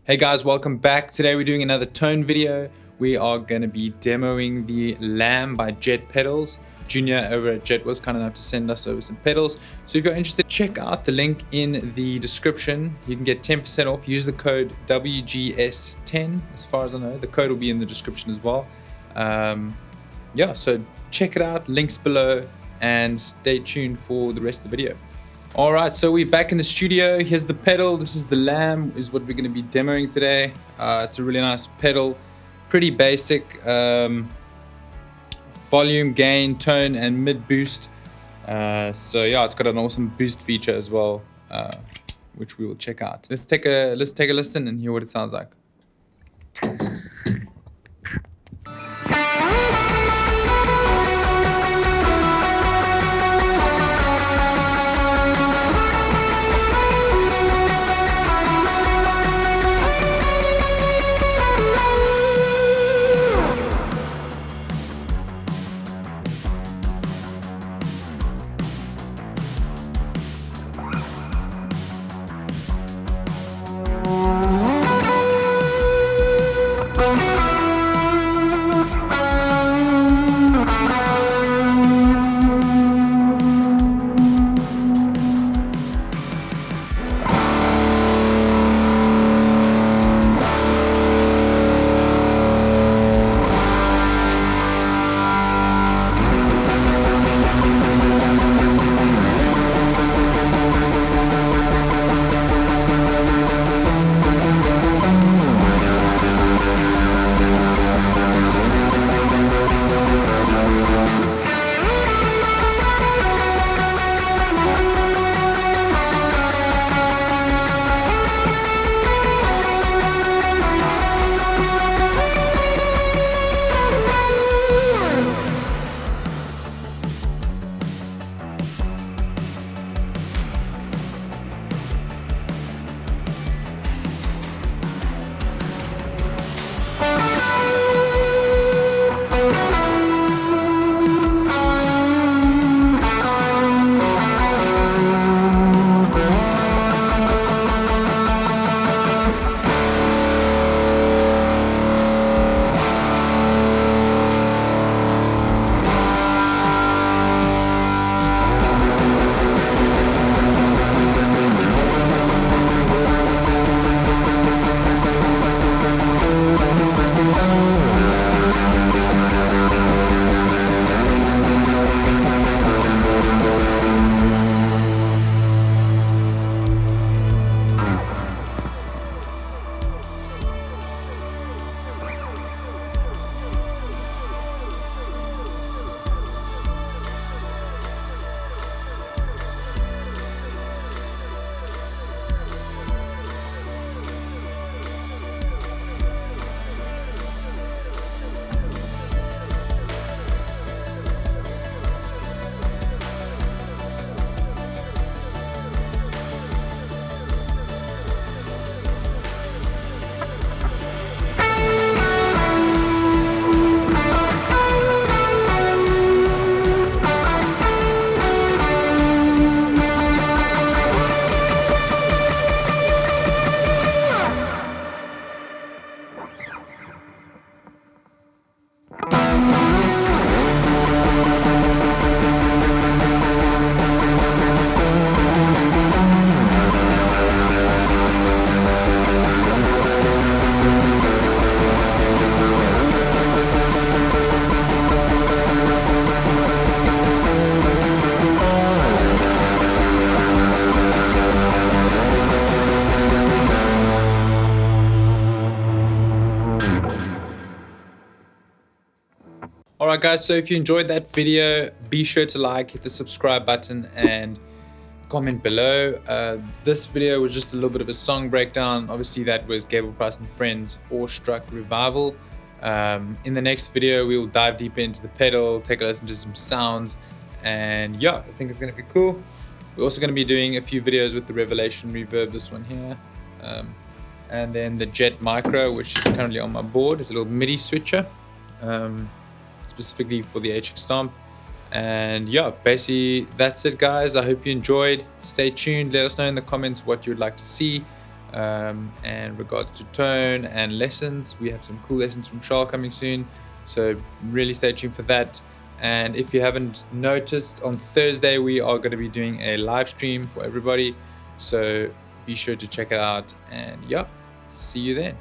Hey guys, welcome back. Today we're doing another tone video. We are going to be demoing the Lamb by Jet Pedals. Junior over at Jet was kind enough to send us over some pedals. So if you're interested, check out the link in the description. You can get 10% off. Use the code WGS10. As far as I know, the code will be in the description as well. Yeah, so check it out. Links below and stay tuned for the rest of the video. Alright, so we're back in the studio. Here's the pedal. This is the Lamb, is what we're going to be demoing today. It's a really nice pedal. Pretty basic. Volume, gain, tone, and mid boost. So yeah, it's got an awesome boost feature as well, which we will check out. Let's take a listen and hear what it sounds like. Alright guys, so if you enjoyed that video, be sure to like, hit the subscribe button and comment below. This video was just a little bit of a song breakdown. Obviously that was Gable Price and Friends' Awestruck Revival. In the next video we will dive deeper into the pedal, take a listen to some sounds, and yeah, I think it's going to be cool. We're also going to be doing a few videos with the Revelation reverb, this one here, and then the Jet Micro, which is currently on my board. It's a little MIDI switcher. Specifically for the HX Stomp. And yeah, basically that's it guys. I hope you enjoyed. Stay tuned, let us know in the comments what you'd like to see. and regards to tone and lessons. We have some cool lessons from Charles coming soon, so really stay tuned for that. And if you haven't noticed, on Thursday we are going to be doing a live stream for everybody, so be sure to check it out. And yeah, see you then.